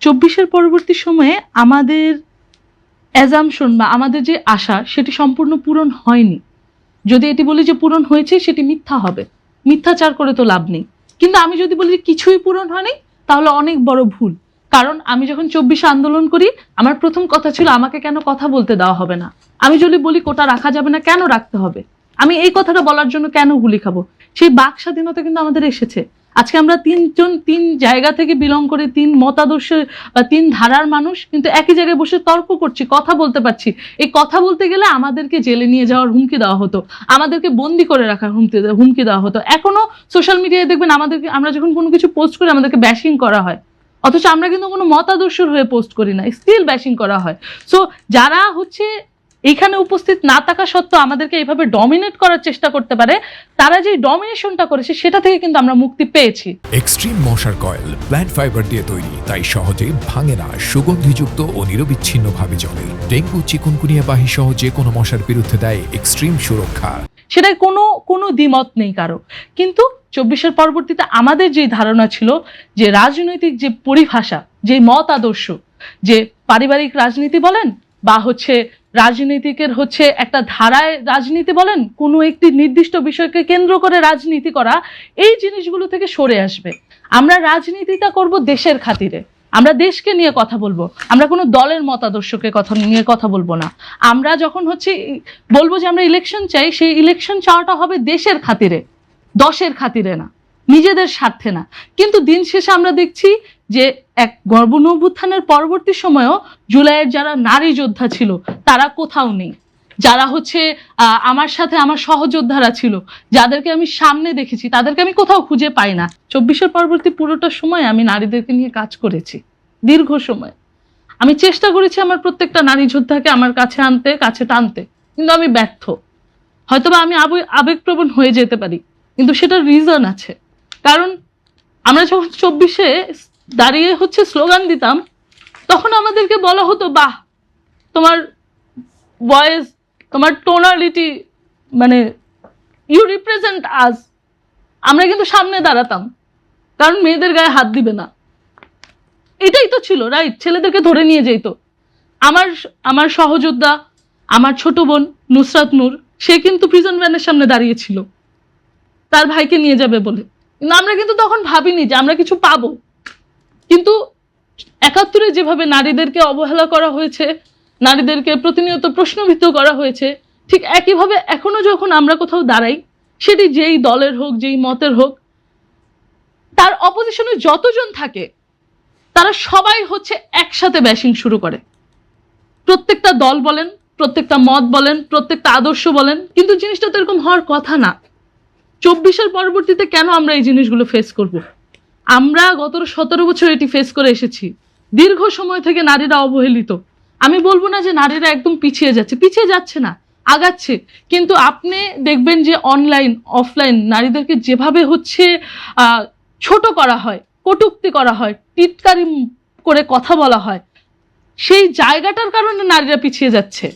24-এর পরবর্তী সময়ে আমাদের অ্যাজাম্পশন বা আমাদের যে আশা সেটি সম্পূর্ণ পূরণ হয়নি। যদি এটি বলি যে পূরণ হয়েছে, সেটি মিথ্যা হবে, মিথ্যাচার করে তো লাভ নেই। কিন্তু আমি যদি বলি যে কিছুই পূরণ হয়নি, তাহলে অনেক বড় ভুল। কারণ আমি যখন 24-এ আন্দোলন করি, আমার প্রথম কথা ছিল আমাকে কেন কথা বলতে দেওয়া হবে না। আমি যদি বলি কোটা রাখা যাবে না, কেন রাখতে হবে? আমি এই কথাটা বলার জন্য কেন গুলি খাবো? সেই বাক স্বাধীনতা কিন্তু আমাদের এসেছে। আজকে আমরা তিন জায়গা থেকে বিলং করে, 3 মতাদর্শ বা 3 ধারার মানুষ কিন্তু একই জায়গায় বসে তর্ক করছি, কথা বলতে পারছি। এই কথা বলতে গেলে আমাদেরকে জেলে নিয়ে যাওয়ার হুমকি দেওয়া হতো, আমাদেরকে বন্দি করে রাখার হুমকি দেওয়া হতো। এখনো সোশ্যাল মিডিয়ায় দেখবেন আমরা যখন কোনো কিছু পোস্ট করি আমাদেরকে ব্যাশিং করা হয়, অথচ আমরা কিন্তু কোনো মতাদর্শের হয়ে পোস্ট করি না, স্টিল ব্যাশিং করা হয়। সো যারা হচ্ছে এখানে উপস্থিত না থাকা সত্ত্বেও আমাদেরকে এইভাবে ডমিনেট করার চেষ্টা করতে পারে, তারা যে ডমিনেশনটা করেছে সেটা থেকে কিন্তু আমরা মুক্তি পেয়েছি। এক্সট্রিম মশার কয়েল প্ল্যান্ট ফাইবার দিয়ে তৈরি, তাই সহজে ভাঙে না, সুগন্ধিযুক্ত ও নিরবিচ্ছিন্নভাবে জ্বলে। ডেঙ্গু, চিকুনগুনিয়া বাহি সহ যে কোনো মশার বিরুদ্ধে দেয় এক্সট্রিম সুরক্ষা। সেটাই কোনো দ্বিমত নেই কারো। কিন্তু 24-এর পরবর্তীতে আমাদের যে ধারণা ছিল যে রাজনৈতিক যে পরিভাষা, যে মত আদর্শ, যে পারিবারিক রাজনীতি বলেন বা হচ্ছে রাজনীতিকের হচ্ছে একটা ধারায় রাজনীতি বলেন, কোনো একটি নির্দিষ্ট বিষয়কে কেন্দ্র করে রাজনীতি করা, এই জিনিসগুলো থেকে সরে আসবে। আমরা রাজনীতিটা করব দেশের খাতিরে, আমরা দেশকে নিয়ে কথা বলবো, আমরা কোনো দলের মতাদর্শকে নিয়ে কথা বলবো না। আমরা যখন হচ্ছে বলবো যে আমরা ইলেকশন চাই, সেই ইলেকশন চাওয়াটা হবে দেশের খাতিরে, দশের খাতিরে না, নিজেদের স্বার্থে না। কিন্তু দিন শেষে আমরা দেখছি যে এক গণঅভ্যুত্থানের পরবর্তী সময়েও জুলাইয়ের যারা নারী যোদ্ধা ছিল তারা কোথাও নেই। যারা হচ্ছে আমার সাথে আমার সহযোদ্ধারা ছিল, যাদেরকে আমি সামনে দেখেছি, তাদেরকে আমি কোথাও খুঁজে পাই না। 24-এর পরবর্তী পুরোটা সময় আমি নারীদেরকে নিয়ে কাজ করেছি, দীর্ঘ সময়। আমি চেষ্টা করেছি আমার প্রত্যেকটা নারী যোদ্ধাকে আমার কাছে আনতে, কাছে টানতে, কিন্তু আমি ব্যর্থ। হয়তোবা আমি আবেগপ্রবণ হয়ে যেতে পারি, কিন্তু সেটার রিজন আছে। কারণ আমরা যখন 24-এ দাঁড়িয়ে হচ্ছে স্লোগান দিতাম, তখন আমাদেরকে বলা হতো, বাহ, তোমার ভয়েস, তোমার টোনালিটি, মানে ইউ রিপ্রেজেন্ট আস। আমরা কিন্তু সামনে দাঁড়াতাম, কারণ মেয়েদের গায়ে হাত দিবে না, এটাই তো ছিল, রাইট? ছেলেদেরকে ধরে নিয়ে যেত। আমার সহযোদ্ধা, আমার ছোট বোন নুসরাত নূর, সে কিন্তু প্রিজন ভ্যানের সামনে দাঁড়িয়েছিল তার ভাইকে নিয়ে যাবে বলে। কিন্তু আমরা কিন্তু তখন ভাবিনি যে আমরা কিছু পাবো। কিন্তু 71-এ যেভাবে নারীদেরকে অবহেলা করা হয়েছে, নারীদেরকে প্রতিনিয়ত প্রশ্নবিদ্ধ করা হয়েছে, ঠিক একইভাবে এখনো যখন আমরা কোথাও দাঁড়াই, সেটি যেই দলের হোক, যেই মতের হোক, তার অপোজিশনে যতজন থাকে তারা সবাই হচ্ছে একসাথে ব্যাশিং শুরু করে। প্রত্যেকটা দল বলেন, প্রত্যেকটা মত বলেন, প্রত্যেকটা আদর্শ বলেন, কিন্তু জিনিসটা তো এরকম হওয়ার কথা না। 24-এর পরবর্তীতে কেন আমরা এই জিনিসগুলো ফেস করব? আমরা গত 17 বছর এটি ফেস করে এসেছি। দীর্ঘ সময় থেকে নারীরা অবহেলিত। আমি বলবো না যে নারীরা একদম পিছিয়ে যাচ্ছে না, আগাচ্ছে। কিন্তু আপনি দেখবেন যে অনলাইন অফলাইন নারীদেরকে যেভাবে হচ্ছে ছোট করা হয়, কটূক্তি করা হয়, টিটকারি করে কথা বলা হয়, সেই জায়গাটার কারণে নারীরা পিছিয়ে যাচ্ছে।